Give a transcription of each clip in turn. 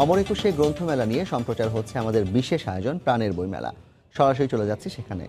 অমর একুশে গ্রন্থমেলা নিয়ে সম্প্রচার হচ্ছে আমাদের বিশেষ আয়োজন প্রাণের বইমেলা। সরাসরি চলে যাচ্ছি সেখানে।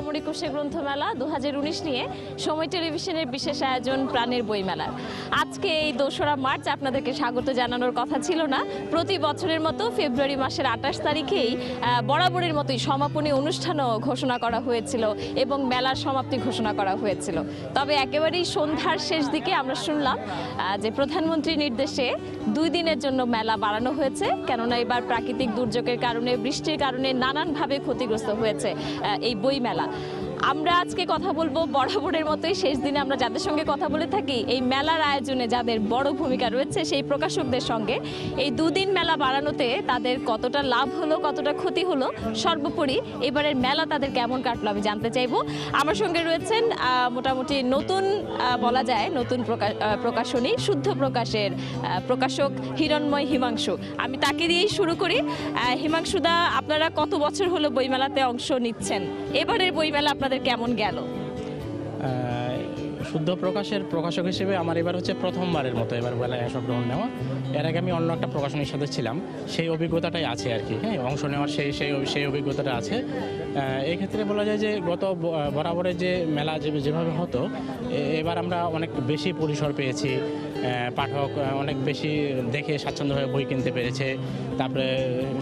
অমর একুশে গ্রন্থমেলা 2019 নিয়ে সময় টেলিভিশনের বিশেষ আয়োজন প্রাণের বইমেলা। আজকে এই 2রা মার্চ আপনাদেরকে স্বাগত জানানোর কথা ছিল না। প্রতি বছরের মতো ফেব্রুয়ারি মাসের 28 তারিখেই বরাবরের মতোই সমাপনী অনুষ্ঠানও ঘোষণা করা হয়েছিল এবং মেলার সমাপ্তি ঘোষণা করা হয়েছিল। তবে একেবারেই সন্ধ্যার শেষ দিকে আমরা শুনলাম যে প্রধানমন্ত্রীর নির্দেশে 2 দিনের জন্য মেলা বাড়ানো হয়েছে, কেননা এবার প্রাকৃতিক দুর্যোগের কারণে, বৃষ্টির কারণে নানানভাবে ক্ষতিগ্রস্ত হয়েছে এই বইমেলা। আমরা আজকে কথা বলবো বরাবরের মতোই শেষ দিনে আমরা যাদের সঙ্গে কথা বলে থাকি, এই মেলার আয়োজনে যাদের বড় ভূমিকা রয়েছে সেই প্রকাশকদের সঙ্গে। এই 2 দিন মেলা বাড়ানোতে তাদের কতটা লাভ হলো, কতটা ক্ষতি হলো, সর্বোপরি এবারের মেলা তাদের কেমন কাটলো আমি জানতে চাইবো। আমার সঙ্গে রয়েছেন মোটামুটি নতুন বলা যায় নতুন প্রকাশনী শুদ্ধ প্রকাশের প্রকাশক হিরণময় হিমাংশু। আমি তাকে দিয়েই শুরু করি। হিমাংশুদা, আপনারা কত বছর হলো বইমেলাতে অংশ নিচ্ছেন? এবারের বইমেলা আপনাদের কেমন গেল? শুদ্ধ প্রকাশের প্রকাশক হিসেবে আমার এবার হচ্ছে প্রথমবারের মতো এবার মেলায় অংশগ্রহণ নেওয়া। এর আগে আমি অন্য একটা প্রকাশনীর সাথে ছিলাম, সেই অভিজ্ঞতাটাই আছে আর কি। হ্যাঁ, অংশ নেওয়ার সেই অভিজ্ঞতাটা আছে। এই ক্ষেত্রে বলা যায় যে গত বরাবরের যে মেলা যেভাবে হতো, এবার আমরা অনেক বেশি পরিসর পেয়েছি। পাঠক অনেক বেশি দেখে স্বাচ্ছন্দ্যভাবে বই কিনতে পেরেছে। তারপরে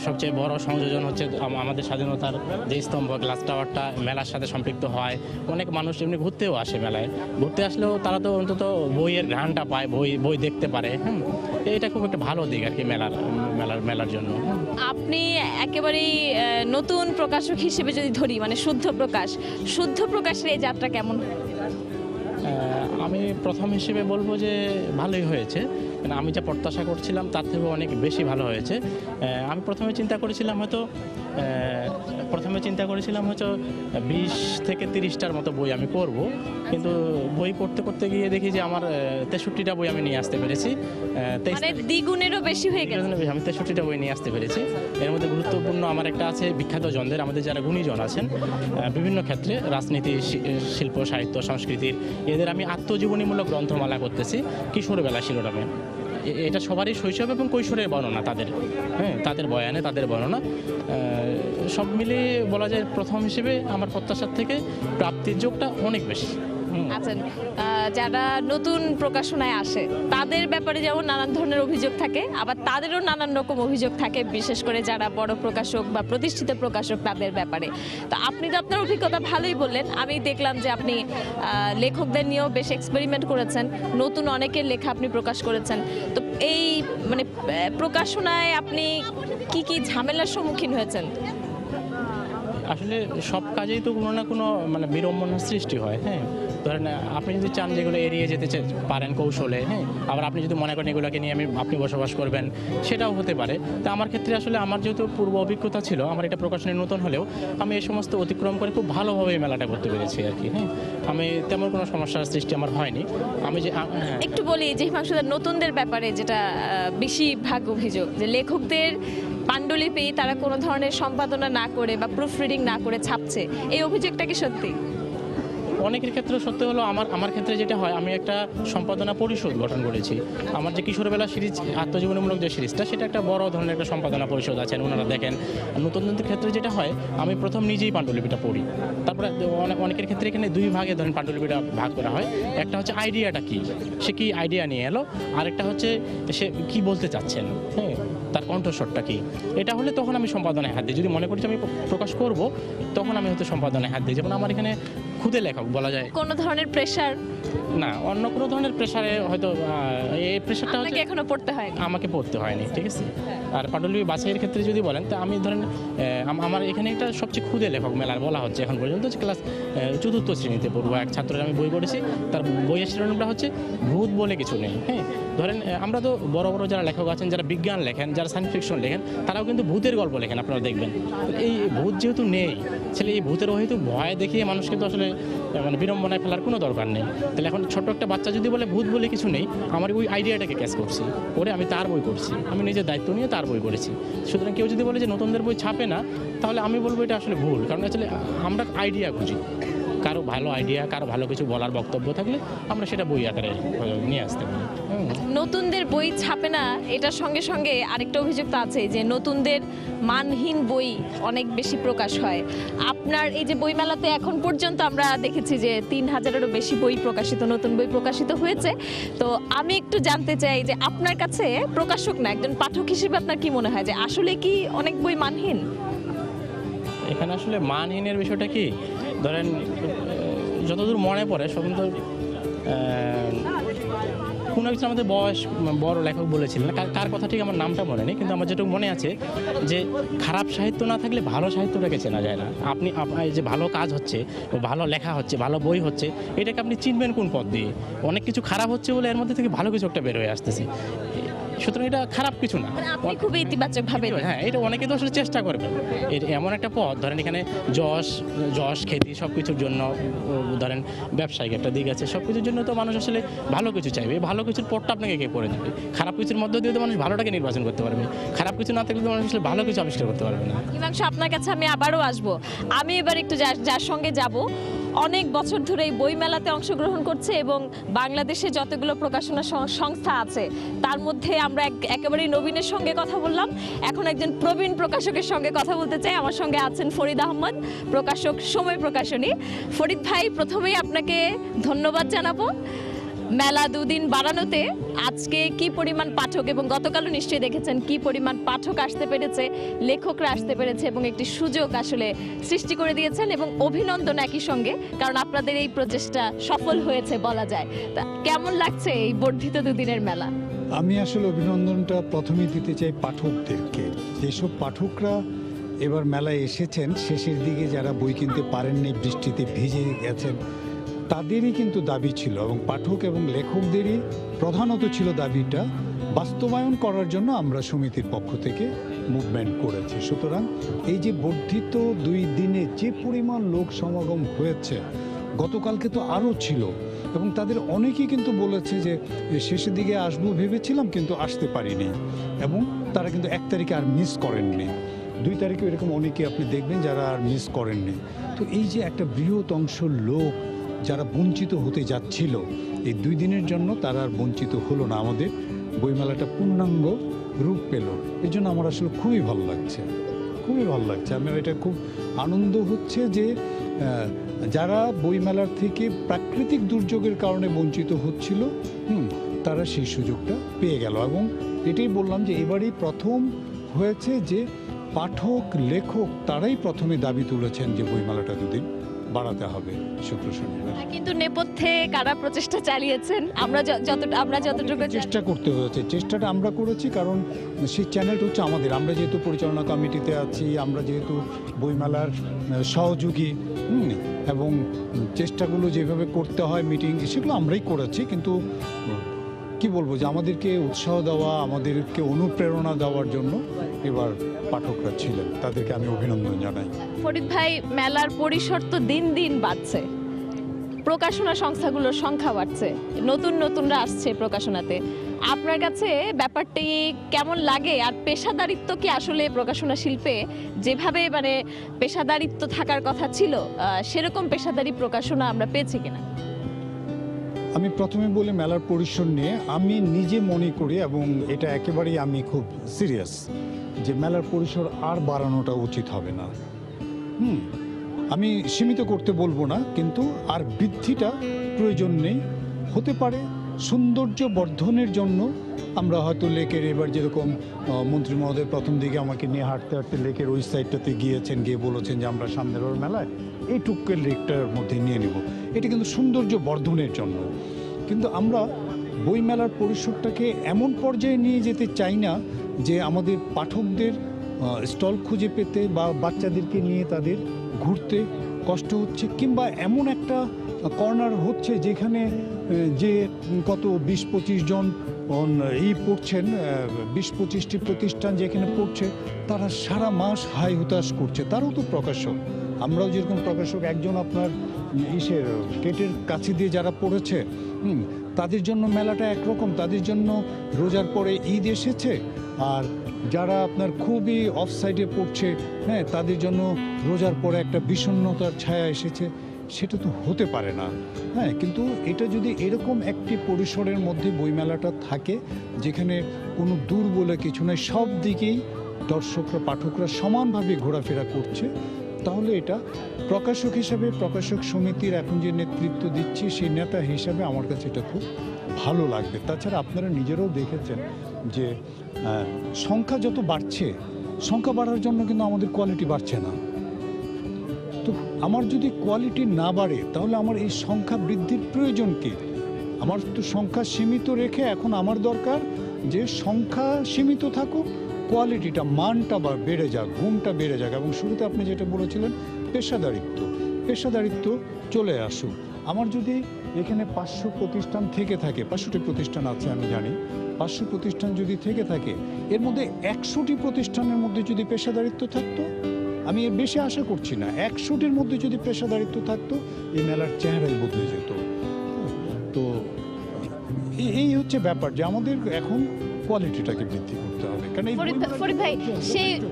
সবচেয়ে বড় সংযোজন হচ্ছে আমাদের স্বাধীনতার যে স্তম্ভ গ্লাস টাওয়ারটা মেলার সাথে সম্পৃক্ত হয়। অনেক মানুষ এমনি ঘুরতেও আসে মেলায়, ঘুরতে আসলেও তারা তো অন্তত বইয়ের ঘ্রাণটা পায়, বই দেখতে পারে। এটা খুব একটা ভালো দিক আর কি মেলার জন্য। আপনি একেবারেই নতুন প্রকাশক হিসেবে যদি ধরি, মানে শুদ্ধ প্রকাশের এই যাত্রা কেমন? আমি প্রথম হিসেবে বলবো যে ভালোই হয়েছে। মানে আমি যা প্রত্যাশা করছিলাম তার থেকে অনেক বেশি ভালো হয়েছে। আমি প্রথমে চিন্তা করেছিলাম হয়তো 20 থেকে 30টার মতো বই আমি করব, কিন্তু বই করতে গিয়ে দেখি যে আমার 63টা বই আমি নিয়ে আসতে পেরেছি। দ্বিগুণেরও বেশি হয়ে গেছে। আমি 63টা বই নিয়ে আসতে পেরেছি। এর মধ্যে গুরুত্বপূর্ণ আমার একটা আছে বিখ্যাত জনদের, আমাদের যারা গুণীজন আছেন বিভিন্ন ক্ষেত্রে, রাজনীতি, শিল্প, সাহিত্য, সংস্কৃতির, এদের আমি আত্মজীবনীমূলক গ্রন্থমালা করতেছি কিশোরবেলা শিরোনামে। এটা সবারই শৈশব এবং কৈশোরের বর্ণনা, তাদের বয়ানে, তাদের বর্ণনা সব মিলিয়ে বলা যায় প্রথম হিসেবে আমার প্রত্যাশার থেকে প্রাপ্তির যোগটা অনেক বেশি। আচ্ছা, যারা নতুন প্রকাশনায় আসে তাদের ব্যাপারে যেমন নানান ধরনের অভিযোগ থাকে, আবার তাদেরও নানান রকম অভিযোগ থাকে, বিশেষ করে যারা বড় প্রকাশক বা প্রতিষ্ঠিত প্রকাশক তাদের ব্যাপারে। তো আপনি তো আপনার অভিজ্ঞতা ভালোই বললেন। আমি দেখলাম যে আপনি লেখকদের নিয়েও বেশ এক্সপেরিমেন্ট করেছেন, নতুন অনেকের লেখা আপনি প্রকাশ করেছেন। তো এই মানে প্রকাশনায় আপনি কি ঝামেলার সম্মুখীন হয়েছেন? আসলে সব কাজেই তো কোনো না কোনো মানে বিড়ম্বনার সৃষ্টি হয়। হ্যাঁ, ধরেন আপনি যদি চান যেগুলো এড়িয়ে যেতে পারেন কৌশলে, আবার আপনি যদি মনে করেন এগুলোকে নিয়ে আপনি বসবাস করবেন, সেটাও হতে পারে। তো আমার ক্ষেত্রে আসলে আমার যেহেতু পূর্ব অভিজ্ঞতা ছিল, আমার এটা প্রকাশনী নতুন হলেও আমি এই সমস্ত অতিক্রম করে খুব ভালোভাবে এই মেলাটা করতে পেরেছি আর কি। আমি তেমন কোনো সমস্যার সৃষ্টি আমার হয়নি। আমি যে একটু বলি যে হিমাংশুদের নতুনদের ব্যাপারে যেটা বেশিরভাগ অভিযোগ, যে লেখকদের পাণ্ডুলিপি তারা কোনো ধরনের সম্পাদনা না করে বা প্রুফ রিডিং না করে ছাপছে, এই অভিযোগটা কি সত্যি? অনেকের ক্ষেত্রে সত্যি হলো, আমার ক্ষেত্রে যেটা হয়, আমি একটা সম্পাদনা পরিষদ গঠন করেছি। আমার যে কিশোরবেলা সিরিজ আত্মজীবনীমূলক যে সিরিজটা, সেটা একটা বড় ধরনের একটা সম্পাদনা পরিষদ আছেন, ওনারা দেখেন। নতুনদের ক্ষেত্রে যেটা হয়, আমি প্রথম নিজেই পাণ্ডুলিপিটা পড়ি, তারপরে অনেকের ক্ষেত্রে এখানে 2 ভাগে ধরেন পাণ্ডুলিপিটা ভাগ করা হয়। একটা হচ্ছে আইডিয়াটা কি, সে কি আইডিয়া নিয়ে এলো, আরেকটা হচ্ছে সে কি বলতে চাচ্ছেন। তার কণ্ঠস্বরটা কি, এটা হলে তখন আমি সম্পাদনায় হাত দিই। যদি মনে করি যে আমি প্রকাশ করব, তখন আমি হয়তো সম্পাদনায় হাত দিই। যেমন আমার এখানে খুদে লেখক বলা যায় কোনো ধরনের প্রেশার না, অন্য কোনো ধরনের প্রেশারে হয়তো এই প্রেশারটা আপনাকে হচ্ছে এখনো পড়তে হয় আমাকে পড়তে হয়নি, ঠিক আছে। আর পাটলিপি বাছাইয়ের ক্ষেত্রে যদি বলেন, তা আমি ধরেন আমার এখানে একটা সবচেয়ে ক্ষুদে লেখক মেলার বলা হচ্ছে এখন পর্যন্ত, ক্লাস 4th শ্রেণীতে পড়বো এক ছাত্রের আমি বই পড়েছি। তার বইয়ের শিরোনামটা হচ্ছে ভূত বলে কিছু নেই। হ্যাঁ, ধরেন আমরা তো বড় বড় যারা লেখক আছেন, যারা বিজ্ঞান লেখেন, যারা সায়েন্স ফিকশন লেখেন, তারাও কিন্তু ভূতের গল্প লেখেন, আপনারা দেখবেন। এই ভূত যেহেতু নেই, ছেলে এই ভূতের হয়তো ভয় দেখিয়ে মানুষকে তো আসলে মানে বিড়ম্বনায় ফেলার কোনো দরকার নেই। তাহলে এখন ছোট্ট একটা বাচ্চা যদি বলে ভূত বলে কিছু নেই, আমার ওই আইডিয়াটাকে ক্যাচ করছি, করে আমি তার বই করছি, আমি নিজের দায়িত্ব নিয়ে তার বই করেছি। সুতরাং কেউ যদি বলে যে নতুনদের বই ছাপে না, তাহলে আমি বলবো এটা আসলে ভুল। কারণ আসলে আমরা আইডিয়া খুঁজি, কারো ভালো আইডিয়া, কারো ভালো কিছু বলার বক্তব্য থাকলে আমরা সেটা বই আকারে নিয়ে আসতে পারি। নতুনদের বই ছাপে না, এটার সঙ্গে সঙ্গে আরেকটা অভিযোগ তো আছে যে নতুনদের মানহীন বই অনেক বেশি প্রকাশ হয়। আপনার এই যে বইমেলাতে এখন পর্যন্ত আমরা দেখেছি যে 3000-এরও বেশি বই প্রকাশিত, নতুন বই প্রকাশিত হয়েছে। তো আমি একটু জানতে চাই যে আপনার কাছে প্রকাশক না, একজন পাঠক হিসেবে আপনার কি মনে হয় যে আসলে কি অনেক বই মানহীন? এখানে আসলে মানহীনের বিষয়টা কি, ধরেন যতদূর মনে পড়ে সম্ভবত কোনো একজন আমাদের বড় লেখক বলেছিলেন, কার কথা ঠিক আমার নামটা মনে নেই, কিন্তু আমার যেটুকু মনে আছে যে খারাপ সাহিত্য না থাকলে ভালো সাহিত্যটাকে চেনা যায় না। আপনি যে ভালো কাজ হচ্ছে, ভালো লেখা হচ্ছে, ভালো বই হচ্ছে, এটাকে আপনি চিনবেন কোন পথ দিয়ে? অনেক কিছু খারাপ হচ্ছে বলে এর মধ্যে থেকে ভালো কিছু একটা বের হয়ে আসতেছে। সুতরাং এটা খারাপ কিছু না, আপনি খুবই ইতিবাচক ভাবে। হ্যাঁ, এটা অনেকে তো আসলে চেষ্টা করবেন। এমন একটা পথ ধরেন, এখানে যশ খ্যাতি সব কিছুর জন্য, ধরেন ব্যবসায়িক একটা দিক আছে, সব কিছুর জন্য তো মানুষ আসলে ভালো কিছু চাইবে। ভালো কিছুর পথটা আপনাকে কে করে দেবে? খারাপ কিছুর মধ্যে দিয়ে তো মানুষ ভালোটাকে নির্বাচন করতে পারবে, খারাপ কিছু না থাকলে তো মানুষ আসলে ভালো কিছু আবিষ্কার করতে পারবে না। হিমাংশু, আপনার কাছে আমি আবারও আসবো। আমি এবার একটু যার সঙ্গে যাব, অনেক বছর ধরে এই বইমেলাতে অংশগ্রহণ করছে এবং বাংলাদেশে যতগুলো প্রকাশনা সংস্থা আছে তার মধ্যে আমরা একেবারেই নবীনের সঙ্গে কথা বললাম। এখন একজন প্রবীণ প্রকাশকের সঙ্গে কথা বলতে চাই। আমার সঙ্গে আছেন ফরিদ আহমদ, প্রকাশক, সময় প্রকাশনী। ফরিদ ভাই, প্রথমেই আপনাকে ধন্যবাদ জানাবো। মেলা 2 দিন বাড়ানোতে আজকে কি পরিমাণ পাঠক, এবং গতকালও নিশ্চয়ই দেখেছেন কি পরিমাণ পাঠক আসতে পেরেছে, লেখকরা আসতে পেরেছে এবং একটি সুযোগ আসলে সৃষ্টি করে দিয়েছেন, এবং অভিনন্দন একই সঙ্গে, কারণ আপনাদের এই প্রচেষ্টা সফল হয়েছে বলা যায়। তা কেমন লাগছে এই বর্ধিত 2 দিনের মেলা? আমি আসলে অভিনন্দনটা প্রথমেই দিতে চাই পাঠকদেরকে। যেসব পাঠকরা এবার মেলায় এসেছেন, শেষের দিকে যারা বই কিনতে পারেননি, বৃষ্টিতে ভিজে গেছেন, তাদেরই কিন্তু দাবি ছিল, এবং পাঠক এবং লেখকদেরই প্রধানত ছিল দাবিটা বাস্তবায়ন করার জন্য আমরা সমিতির পক্ষ থেকে মুভমেন্ট করেছি। সুতরাং এই যে বর্ধিত 2 দিনে যে পরিমাণ লোক সমাগম হয়েছে, গতকালকে তো আরও ছিল, এবং তাদের অনেকেই কিন্তু বলেছে যে শেষের দিকে আসবো ভেবেছিলাম কিন্তু আসতে পারিনি, এবং তারা কিন্তু 1 তারিখে আর মিস করেননি। 2 তারিখে এরকম অনেকে আপনি দেখবেন যারা আর মিস করেননি। তো এই যে একটা বৃহৎ অংশ লোক যারা বঞ্চিত হতে যাচ্ছিল, এই 2 দিনের জন্য তারা আর বঞ্চিত হলো না, আমাদের বইমেলাটা পূর্ণাঙ্গ রূপ পেল। এই জন্য আমার আসলে খুবই ভালো লাগছে, খুবই ভালো লাগছে। আমার এটা খুব আনন্দ হচ্ছে যে যারা বইমেলার থেকে প্রাকৃতিক দুর্যোগের কারণে বঞ্চিত হচ্ছিল, তারা সেই সুযোগটা পেয়ে গেল। এবং এটাই বললাম যে এবারই প্রথম হয়েছে যে পাঠক লেখক তারাই প্রথমে দাবি তুলেছেন যে বইমেলাটা 2 দিন বাড়াতে হবে, শুক্র শনিবার। কিন্তু নেপথ্যে কারা প্রচেষ্টা চালিয়েছেন, আমরা যতটুকু চেষ্টা করতে হয়েছে, চেষ্টাটা আমরা করেছি, কারণ সেই চ্যানেলটা হচ্ছে আমাদের। আমরা যেহেতু পরিচালনা কমিটিতে আছি, আমরা যেহেতু বইমেলার সহযোগী, এবং চেষ্টাগুলো যেভাবে করতে হয়, মিটিং, সেগুলো আমরাই করেছি। কিন্তু কি বলবো, যে আমাদেরকে উৎসাহ দেওয়া, আমাদেরকে অনুপ্রেরণা দেওয়ার জন্য এবার পাঠকরা ছিলেন, তাদেরকে আমি অভিনন্দন জানাই। ফরিদ ভাই, মেলার পরিসর তো দিন দিন বাড়ছে, প্রকাশনা সংস্থাগুলোর সংখ্যা বাড়ছে, নতুনরা আসছে প্রকাশনাতে। আপনার কাছে ব্যাপারটি কেমন লাগে? আর পেশাদারিত্ব কি আসলে প্রকাশনা শিল্পে যেভাবে মানে পেশাদারিত্ব থাকার কথা ছিল, সেরকম পেশাদারি প্রকাশনা আমরা পেয়েছি কিনা? আমি প্রথমে বলি মেলার পরিসর নিয়ে আমি নিজে মনে করি, এবং এটা একেবারেই আমি খুব সিরিয়াস, যে মেলার পরিসর আর বাড়ানোটা উচিত হবে না। আমি সীমিত করতে বলবো না, কিন্তু আর বৃদ্ধিটা প্রয়োজন নেই। হতে পারে সৌন্দর্য বর্ধনের জন্য আমরা হয়তো লেকের এবার যেরকম মন্ত্রী মহোদয় প্রথম দিকে আমাকে নিয়ে হাঁটতে হাঁটতে লেকের ওই সাইডটাতে গিয়েছেন, গিয়ে বলেছেন যে আমরা সামনের ওর মেলায় এই টুকের লেকটার মধ্যে নিয়ে নেব। এটা কিন্তু সৌন্দর্য বর্ধনের জন্য। কিন্তু আমরা বইমেলার পরিসরটাকে এমন পর্যায়ে নিয়ে যেতে চাই না যে আমাদের পাঠকদের স্টল খুঁজে পেতে বা বাচ্চাদেরকে নিয়ে তাদের ঘুরতে কষ্ট হচ্ছে, কিংবা এমন একটা কর্নার হচ্ছে যেখানে যে কত 20-25 জন পড়ছেন, 20-25টি প্রতিষ্ঠান যেখানে পড়ছে, তারা সারা মাস হাই হুতাশ করছে। তারাও তো প্রকাশক, আমরাও যেরকম প্রকাশক। একজন আপনার গেটের কাছে দিয়ে যারা পড়েছে, তাদের জন্য মেলাটা একরকম, তাদের জন্য রোজার পরে ঈদ এসেছে। আর যারা আপনার খুবই অফ সাইডে পড়ছে, হ্যাঁ, তাদের জন্য রোজার পরে একটা বিষণ্ণতার ছায়া এসেছে। সেটা তো হতে পারে না। হ্যাঁ, কিন্তু এটা যদি এরকম একটি পরিসরের মধ্যে বইমেলাটা থাকে, যেখানে কোনো দূর বলে কিছু নয়, সব দিকেই দর্শকরা পাঠকরা সমানভাবে ঘোরাফেরা করছে, তাহলে এটা প্রকাশক হিসাবে, প্রকাশক সমিতির এখন যে নেতৃত্ব দিচ্ছি সেই নেতা হিসাবে আমার কাছে এটা খুব ভালো লাগবে। তাছাড়া আপনারা নিজেরাও দেখেছেন যে সংখ্যা যত বাড়ছে, সংখ্যা বাড়ার জন্য কিন্তু আমাদের কোয়ালিটি বাড়ছে না। তো আমার যদি কোয়ালিটি না বাড়ে, তাহলে আমার এই সংখ্যা বৃদ্ধির প্রয়োজন কি? আমার তো সংখ্যা সীমিত রেখে এখন আমার দরকার যে সংখ্যা সীমিত থাকুক, কোয়ালিটিটা, মানটা বেড়ে যাক, গুণটা বেড়ে যাক। এবং শুরুতে আপনি যেটা বলেছিলেন পেশাদারিত্ব চলে আসুক। আমার যদি এখানে 500 প্রতিষ্ঠান থেকে থাকে, 500টি প্রতিষ্ঠান আছে আমি জানি, 500 প্রতিষ্ঠান যদি থেকে থাকে, এর মধ্যে 100টি প্রতিষ্ঠানের মধ্যে যদি পেশাদারিত্ব থাকতো, আমি এর বেশি আশা করছি না, 100টির মধ্যে যদি পেশাদারিত্ব থাকতো, এই মেলার চেহারাই বদলে যেত। তো এই হচ্ছে ব্যাপার যে আমাদের এখন কোয়ালিটিটাকে বৃদ্ধি করতে হবে। কারণ ফরিদ ভাই,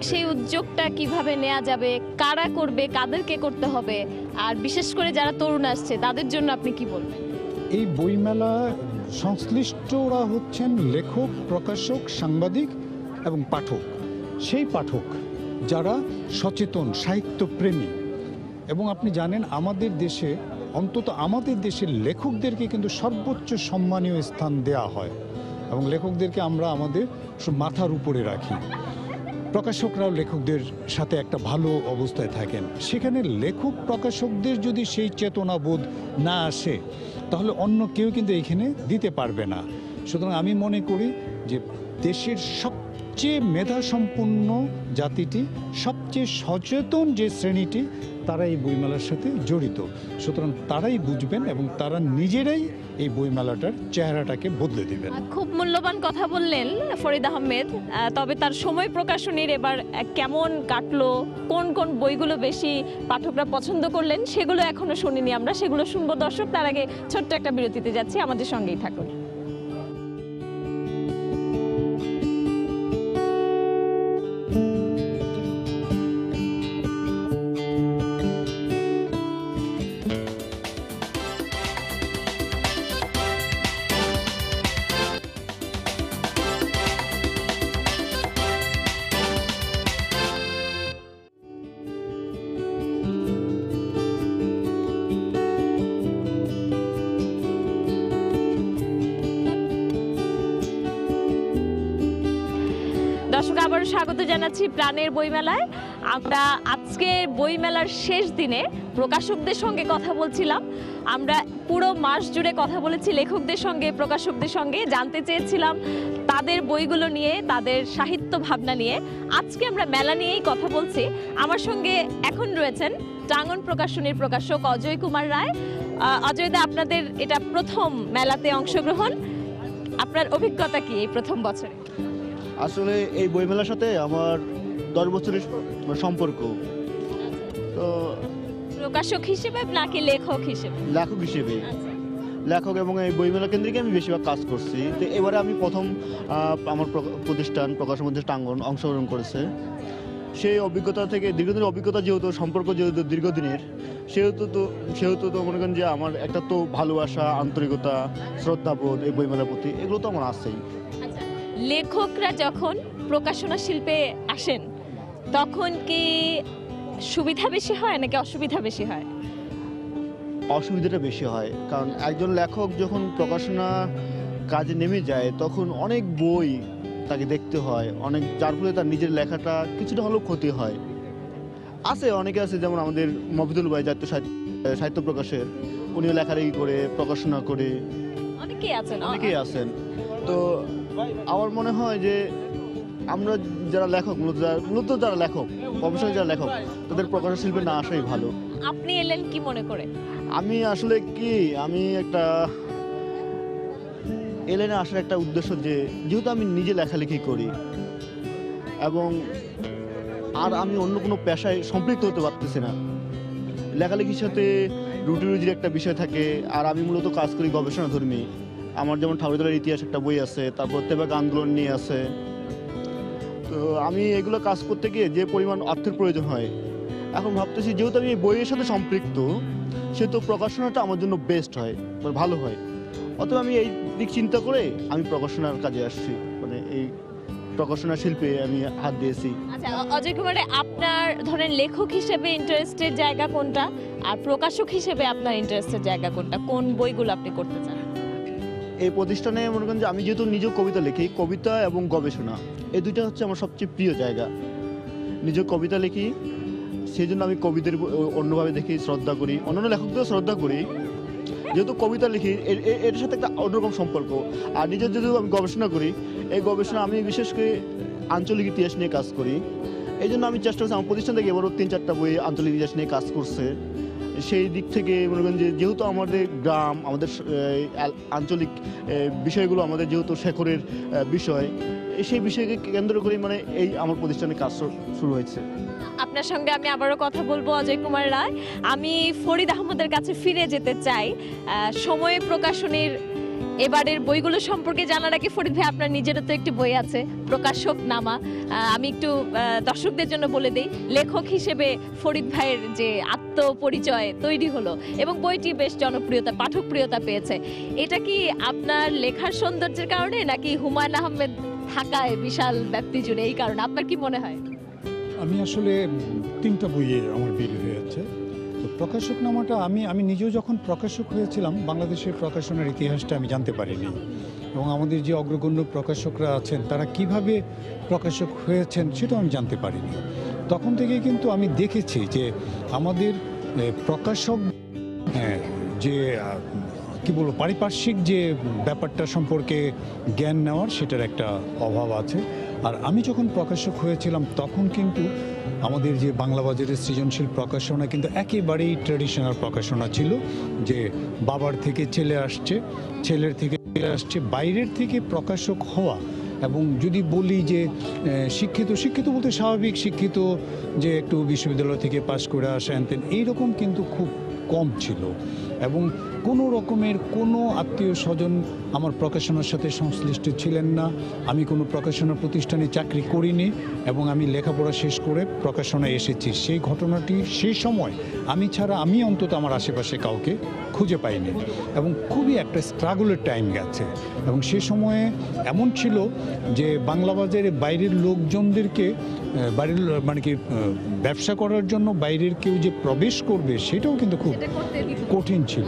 সেই উদ্যোগটা কিভাবে নেওয়া যাবে, কারা করবে, কাদেরকে করতে হবে, আর বিশেষ করে যারা তরুণ আসছে তাদের জন্য আপনি কি বলবেন? এই বইমেলা সংশ্লিষ্টরা হচ্ছেন লেখক, প্রকাশক, সাংবাদিক এবং পাঠক। সেই পাঠক যারা সচেতন, সাহিত্যপ্রেমী। এবং আপনি জানেন আমাদের দেশে, অন্তত আমাদের দেশের লেখকদেরকে কিন্তু সর্বোচ্চ সম্মানীয় স্থান দেওয়া হয় এবং লেখকদেরকে আমরা আমাদের মাথার উপরে রাখি। প্রকাশকরাও লেখকদের সাথে একটা ভালো অবস্থায় থাকেন। সেখানে লেখক প্রকাশকদের যদি সেই চেতনাবোধ না আসে, তাহলে অন্য কেউ কিন্তু এখানে দিতে পারবে না। সুতরাং আমি মনে করি যে দেশের সবচেয়ে মেধাসম্পন্ন জাতিটি, সবচেয়ে সচেতন যে শ্রেণীটি, তারা এই বইমেলার সাথে জড়িত। সুতরাং তারাই বুঝবেন এবং তারা নিজেরাই এই বইমেলাটার চেহারাটাকে বদলে দেবেন। খুব মূল্যবান কথা বললেন ফরিদ আহমেদ। তবে তার সময় প্রকাশনীর এবার কেমন কাটলো, কোন কোন বইগুলো বেশি পাঠকরা পছন্দ করলেন, সেগুলো এখনো শুনিনি আমরা, সেগুলো শুনবো দর্শক। তার আগে ছোট্ট একটা বিরতিতে যাচ্ছি, আমাদের সঙ্গেই থাকুন। দর্শক, আবারও স্বাগত জানাচ্ছি প্রাণের বইমেলায়। আমরা আজকে বইমেলার শেষ দিনে প্রকাশকদের সঙ্গে কথা বলছিলাম। আমরা পুরো মাস জুড়ে কথা বলেছি লেখকদের সঙ্গে, প্রকাশকদের সঙ্গে, জানতে চেয়েছিলাম তাদের বইগুলো নিয়ে, তাদের সাহিত্য ভাবনা নিয়ে। আজকে আমরা মেলা নিয়েই কথা বলছি। আমার সঙ্গে এখন রয়েছেন টাঙ্গন প্রকাশনীর প্রকাশক অজয় কুমার রায়। অজয় দা, আপনাদের এটা প্রথম মেলাতে অংশগ্রহণ, আপনার অভিজ্ঞতা কি এই প্রথম বছরে? আসলে এই বইমেলার সাথে আমার 10 বছরের সম্পর্ক। তো প্রকাশক হিসেবে নাকি লেখক হিসেবে? লেখক হিসেবে, লেখক এবং এই বইমেলা কেন্দ্রিকে আমি বেশিরভাগ কাজ করছি। তো এবারে আমি প্রথম আমার প্রতিষ্ঠান প্রকাশন মধ্যে টাঙ্গন অংশগ্রহণ করেছে। সেই অভিজ্ঞতা থেকে, দীর্ঘদিনের অভিজ্ঞতা যেহেতু, সম্পর্ক যেহেতু দীর্ঘদিনের, সেহেতু তো মনে করেন যে আমার একটা তো ভালোবাসা, আন্তরিকতা, শ্রদ্ধাবোধ এই বইমেলার প্রতি, এগুলো তো আমার আছেই। লেখকরা যখন প্রকাশনা শিল্পে আসেন, তখন কি সুবিধা বেশি হয় নাকি অসুবিধা বেশি হয়? অসুবিধাটা বেশি হয়, কারণ একজন লেখক যখন প্রকাশনা কাজে নেমে যায় তখন অনেক বই তাকে দেখতে হয়, অনেক, যার ফলে তার নিজের লেখাটা কিছুটা হলেও ক্ষতি হয়। আছে অনেকে আছে, যেমন আমাদের মফিদুল ভাই, জাতীয় সাহিত্য প্রকাশের, উনিও লেখালেখি করে, প্রকাশনা করে, অনেকেই আছেন। অনেকেই আছেন। তো আমার মনে হয় যে আমরা যারা লেখক, মূলত যারা লেখক, প্রফেশনাল যারা লেখক, তাদের প্রকাশনা শিল্পে না আসাই ভালো। আপনি এলেন কি মনে করে? আমি আসলে কি, আমি একটা এলেনে আসার একটা উদ্দেশ্য, যে যেহেতু আমি নিজে লেখালেখি করি এবং আর আমি অন্য কোনো পেশায় সম্পৃক্ত হতে পারতেছি না, লেখালেখির সাথে রুটি রুজির একটা বিষয় থাকে। আর আমি মূলত কাজ করি গবেষণাধর্মী। আমার যেমন ঠাকুরতলার ইতিহাস একটা বই আছে, তারপর তেবাক আন্দোলন নিয়ে আছে। তো আমি এগুলো কাজ করতে গিয়ে যে পরিমাণ অর্থের প্রয়োজন হয়, এখন ভাবতেছি যেহেতু আমি এই বইয়ের সাথে সম্পৃক্ত, সেহেতু প্রকাশনাটা আমার জন্য বেস্ট হয়, মানে ভালো হয়। অতএব আমি এই দিক চিন্তা করে আমি প্রকাশনার কাজে আসছি, মানে এই প্রকাশনা শিল্পে আমি হাত দিয়েছি। আচ্ছা অজয় কুমার, আপনার ধরেন লেখক হিসেবে ইন্টারেস্টের জায়গা কোনটা, আর প্রকাশক হিসেবে আপনার ইন্টারেস্টের জায়গা কোনটা? কোন বইগুলো আপনি করতে চান? এই প্রতিষ্ঠানে মনে করেন যে আমি যেহেতু নিজেও কবিতা লিখি, কবিতা এবং গবেষণা এই দুইটা হচ্ছে আমার সবচেয়ে প্রিয় জায়গা। নিজেও কবিতা লিখি, সেই জন্য আমি কবিদের অন্যভাবে দেখি, শ্রদ্ধা করি, অন্যান্য লেখকদেরও শ্রদ্ধা করি। যেহেতু কবিতা লিখি, এর সাথে একটা অন্যরকম সম্পর্ক। আর নিজের যেহেতু আমি গবেষণা করি, এই গবেষণা আমি বিশেষ করে আঞ্চলিক ইতিহাস নিয়ে কাজ করি। এই জন্য আমি চেষ্টা করছি, আমার প্রতিষ্ঠান থেকে এবারও 3-4টা বই আঞ্চলিক ইতিহাস নিয়ে কাজ করছে। সেই দিক থেকে মনে করেন যে যেহেতু আমাদের গ্রাম, আমাদের আঞ্চলিক বিষয়গুলো আমাদের যেহেতু শেখরের বিষয়, সেই বিষয়কে কেন্দ্র করে মানে এই আমার প্রতিষ্ঠানে কাজ শুরু হয়েছে। আপনার সঙ্গে আমি আবারও কথা বলবো অজয় কুমার রায়। আমি ফরিদ আহমদের কাছে ফিরে যেতে চাই। সময় প্রকাশনীর এবারের বইগুলো সম্পর্কে জানার আগে ফরিদ ভাই, আপনার নিজেরও তো একটি বই আছে, প্রকাশক নামা। আমি একটু দর্শকদের জন্য বলে দিই, লেখক হিসেবে ফরিদ ভাইয়ের যে আত্মপরিচয় তৈরি হলো এবং বইটি বেশ জনপ্রিয়তা, পাঠকপ্রিয়তা পেয়েছে, এটা কি আপনার লেখার সৌন্দর্যের কারণে নাকি হুমায়ুন আহমেদ থাকায় বিশাল ব্যাপ্তি জুড়ে, এই কারণে? আপনার কি মনে হয়? আমি আসলে 3টা বইয়ে আমার বের হয়েছে। তো প্রকাশক নামাটা আমি নিজেও যখন প্রকাশক হয়েছিলাম, বাংলাদেশের প্রকাশনার ইতিহাসটা আমি জানতে পারিনি, এবং আমাদের যে অগ্রগণ্য প্রকাশকরা আছেন তারা কিভাবে প্রকাশক হয়েছেন সেটাও আমি জানতে পারিনি। তখন থেকে কিন্তু আমি দেখেছি যে আমাদের প্রকাশক যে কি বলবো, পারিপার্শ্বিক যে ব্যাপারটা সম্পর্কে জ্ঞান নেওয়ার, সেটার একটা অভাব আছে। আর আমি যখন প্রকাশক হয়েছিলাম তখন কিন্তু আমাদের যে বাংলা বাজারের সৃজনশীল প্রকাশনা কিন্তু একেবারেই ট্র্যাডিশনাল প্রকাশনা ছিল, যে বাবার থেকে ছেলে আসছে, ছেলের থেকে ছেলে আসছে, বাইরের থেকে প্রকাশক হওয়া। এবং যদি বলি যে শিক্ষিত বলতে স্বাভাবিক শিক্ষিত, যে একটু বিশ্ববিদ্যালয় থেকে পাশ করে আসেন, এইরকম কিন্তু খুব কম ছিল। এবং কোনো রকমের কোনো আত্মীয় স্বজন আমার প্রকাশনার সাথে সংশ্লিষ্ট ছিলেন না। আমি কোনো প্রকাশনা প্রতিষ্ঠানে চাকরি করিনি এবং আমি লেখাপড়া শেষ করে প্রকাশনায় এসেছি। সেই ঘটনাটি সেই সময় আমি ছাড়া আমি অন্তত আমার আশেপাশে কাউকে খুঁজে পাইনি, এবং খুবই একটা স্ট্রাগলের টাইম গেছে। এবং সে সময়ে এমন ছিল যে বাংলা বাজারে বাইরের লোকজনদেরকে, বাইরের মানে কি ব্যবসা করার জন্য বাইরের কেউ যে প্রবেশ করবে সেটাও কিন্তু খুব কঠিন ছিল।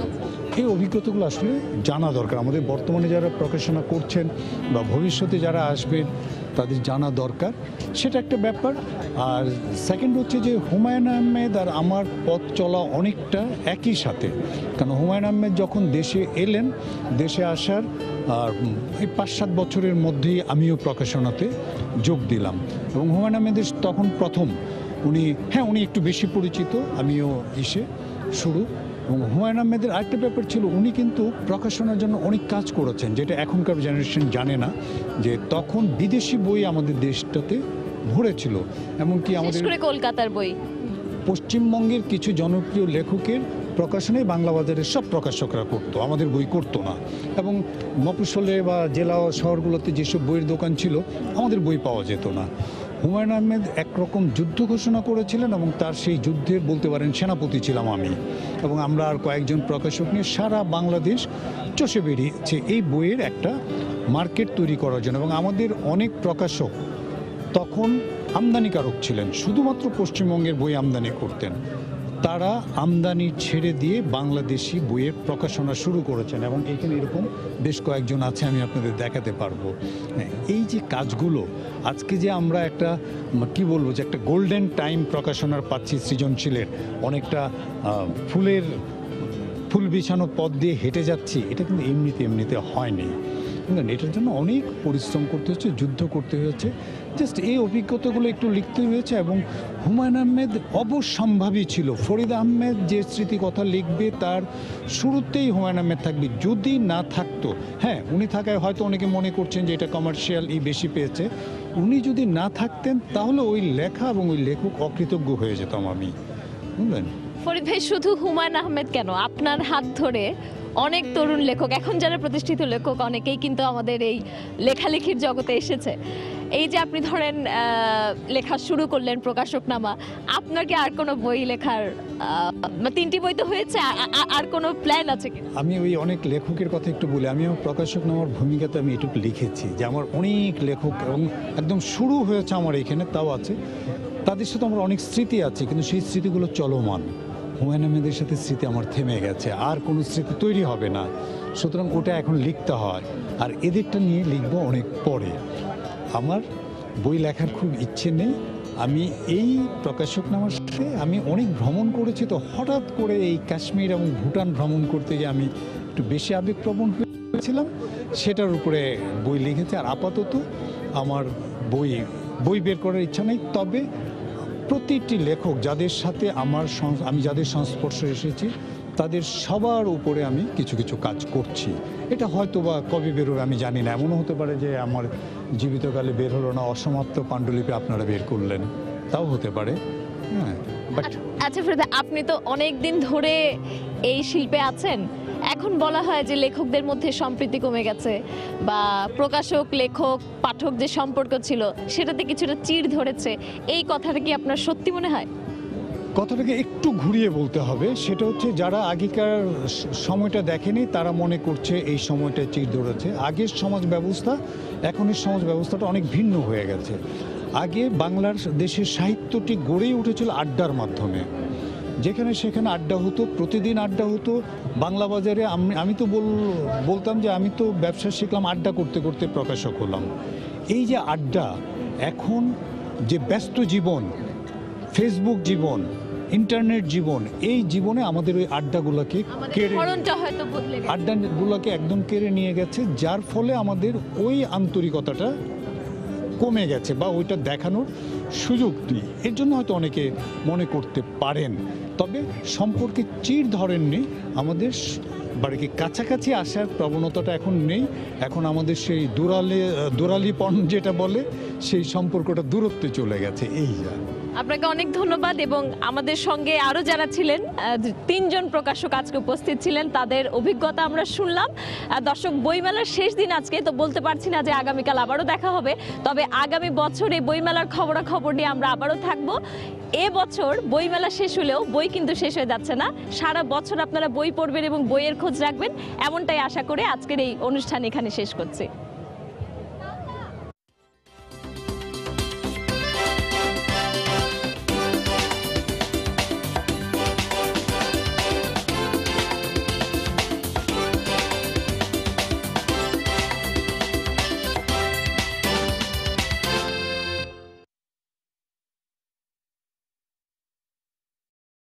এই অভিজ্ঞতাগুলো আসলে জানা দরকার আমাদের, বর্তমানে যারা প্রকাশনা করছেন বা ভবিষ্যতে যারা আসবেন তাদের জানা দরকার, সেটা একটা ব্যাপার। আর সেকেন্ড হচ্ছে যে হুমায়ুন আহমেদ আর আমার পথ চলা অনেকটা একই সাথে। কারণ হুমায়ুন আহমেদ যখন দেশে এলেন, দেশে আসার আর এই 5-7 বছরের মধ্যেই আমিও প্রকাশনাতে যোগ দিলাম। এবং হুমায়ুন আহমেদের তখন প্রথম উনি একটু বেশি পরিচিত, আমিও শুরু। এবং হুমায়ুন আহমেদের আরেকটা ব্যাপার ছিল, উনি কিন্তু প্রকাশনার জন্য অনেক কাজ করেছেন, যেটা এখনকার জেনারেশন জানে না, যে তখন বিদেশি বই আমাদের দেশটাতে ভরেছিল। এমনকি আমাদের কলকাতার বই, পশ্চিমবঙ্গের কিছু জনপ্রিয় লেখকের প্রকাশনায় বাংলা বাজারের সব প্রকাশকরা করতো, আমাদের বই করতো না। এবং মফস্বলে বা জেলা শহরগুলোতে যেসব বইয়ের দোকান ছিল, আমাদের বই পাওয়া যেত না। হুমায়ুন আহমেদ একরকম যুদ্ধ ঘোষণা করেছিলেন এবং তার সেই যুদ্ধের বলতে পারেন সেনাপতি ছিলাম আমি, এবং আমরা আর কয়েকজন প্রকাশক নিয়ে সারা বাংলাদেশ চষে বেরিয়েছে এই বইয়ের একটা মার্কেট তৈরি করার জন্য। এবং আমাদের অনেক প্রকাশক তখন আমদানিকারক ছিলেন, শুধুমাত্র পশ্চিমবঙ্গের বই আমদানি করতেন। তারা আমদানি ছেড়ে দিয়ে বাংলাদেশি বইয়ের প্রকাশনা শুরু করেছেন এবং এখানে এরকম বেশ কয়েকজন আছে, আমি আপনাদের দেখাতে পারবো। হ্যাঁ, এই যে কাজগুলো আজকে যে আমরা একটা কি বলবো যে একটা গোল্ডেন টাইম প্রকাশনার পাচ্ছি সৃজনশীলের, অনেকটা ফুল বিছানো পথ দিয়ে হেঁটে যাচ্ছি, এটা কিন্তু এমনিতে হয়নি। এটার জন্য অনেক পরিশ্রম করতে হচ্ছে, যুদ্ধ করতে হয়েছে, জাস্ট এই অভিজ্ঞতাগুলো একটু লিখতে হয়েছে। এবং হুমায়ুন আহমেদ অবশ্যম্ভাবী ছিল। ফরিদ আহমেদ যে স্মৃতি কথা লিখবে তার শুরুতেই হুমায়ুন আহমেদ থাকবে। যদি না থাকতো, হ্যাঁ উনি থাকায় হয়তো অনেকে মনে করছেন যে এটা কমার্শিয়াল বেশি পেয়েছে, উনি যদি না থাকতেন তাহলে ওই লেখা এবং ওই লেখক অকৃতজ্ঞ হয়ে যেতাম আমি, বুঝলেন। ফরিদ ভাই, শুধু হুমায়ুন আহমেদ কেন, আপনার হাত ধরে অনেক তরুণ লেখক, এখন যারা প্রতিষ্ঠিত লেখক অনেকেই কিন্তু আমাদের এই লেখালেখির জগতে এসেছে। এই যে আপনি ধরেন লেখা শুরু করলেন প্রকাশকনামা, আপনার কি আর কোনো বই লেখার 3টি বই তো হয়েছে, আর কোনো প্ল্যান আছে কি? আমি ওই অনেক লেখকের কথা একটু বলি। আমি আমার প্রকাশকনামার ভূমিকাতে আমি এটুকু লিখেছি যে আমার অনেক লেখক এবং একদম শুরু হয়েছে আমার এখানে, তাও আছে, তাদের সাথে আমার অনেক স্মৃতি আছে, কিন্তু সেই স্মৃতিগুলো চলমান। হুমায়ুন আহমেদের সাথে স্মৃতি আমার থেমে গেছে, আর কোনো স্মৃতি তৈরি হবে না, সুতরাং ওটা এখন লিখতে হয়, আর এদেরটা নিয়ে লিখবো অনেক পরে। আমার বই লেখার খুব ইচ্ছে নেই। আমি এই প্রকাশকনামার সাথে আমি অনেক ভ্রমণ করেছি, তো হঠাৎ করে এই কাশ্মীর এবং ভুটান ভ্রমণ করতে গিয়ে আমি একটু বেশি আবেগপ্রবণ হয়েছিলাম, সেটার উপরে বই লিখেছি। আর আপাতত আমার বই বের করার ইচ্ছা নেই, তবে প্রতিটি লেখক যাদের সাথে আমি যাদের সংস্পর্শে এসেছি তাদের সবার উপরে আমি কিছু কিছু কাজ করছি। এটা হয়তো বা কবে বেরোবে আমি জানি না, এমনও হতে পারে যে আমার জীবিতকালে বের হলো না, অসমাপ্ত পাণ্ডুলিপি আপনারা বের করলেন, তাও হতে পারে। হ্যাঁ, বাট আচ্ছা ফরিদা, আপনি তো অনেক দিন ধরে এই শিল্পে আছেন, এখন বলা হয় যে লেখকদের মধ্যে সম্প্রীতি কমে গেছে, বা প্রকাশক লেখক পাঠক যে সম্পর্ক ছিল সেটাতে কিছুটা চিড় ধরেছে, এই কথাটা কি আপনার সত্যি মনে হয়? কথাটাকে একটু ঘুরিয়ে বলতে হবে। সেটা হচ্ছে যারা আগেকার সময়টা দেখেনি তারা মনে করছে এই সময়টা চিড় ধরেছে। আগের সমাজ ব্যবস্থা এখনের সমাজ ব্যবস্থাটা অনেক ভিন্ন হয়ে গেছে। আগে বাংলার দেশের সাহিত্যটি গড়েই উঠেছিল আড্ডার মাধ্যমে, যেখানে সেখানে আড্ডা হতো, প্রতিদিন আড্ডা হতো। বাংলা বাজারে আমি তো বলতাম যে আমি তো ব্যবসা শিখলাম আড্ডা করতে করতে প্রকাশক হলাম। এই যে আড্ডা, এখন যে ব্যস্ত জীবন, ফেসবুক জীবন, ইন্টারনেট জীবন, এই জীবনে আমাদের ওই আড্ডাগুলোকে একদম কেড়ে নিয়ে গেছে, যার ফলে আমাদের ওই আন্তরিকতাটা কমে গেছে বা ওইটা দেখানোর সুযোগ নেই। এর জন্য হয়তো অনেকে মনে করতে পারেন, তবে সম্পর্কে চিড় ধরেননি। আমাদের বাড়িকে কাছাকাছি আসার প্রবণতাটা এখন নেই। এখন আমাদের সেই দূরালিপন যেটা বলে, সেই সম্পর্কটা দূরত্বে চলে গেছে। এই যা। আপনাকে অনেক ধন্যবাদ। এবং আমাদের সঙ্গে আরও যারা ছিলেন, 3 জন প্রকাশক আজকে উপস্থিত ছিলেন, তাদের অভিজ্ঞতা আমরা শুনলাম। দর্শক, বইমেলার শেষ দিন আজকে, তো বলতে পারছি না যে আগামীকাল আবারও দেখা হবে, তবে আগামী বছরে বইমেলার খবরাখবর নিয়ে আমরা আবারও থাকবো। এবছর বইমেলা শেষ হলেও বই কিন্তু শেষ হয়ে যাচ্ছে না, সারা বছর আপনারা বই পড়বেন এবং বইয়ের খোঁজ রাখবেন, এমনটাই আশা করে আজকের এই অনুষ্ঠান এখানে শেষ করছি।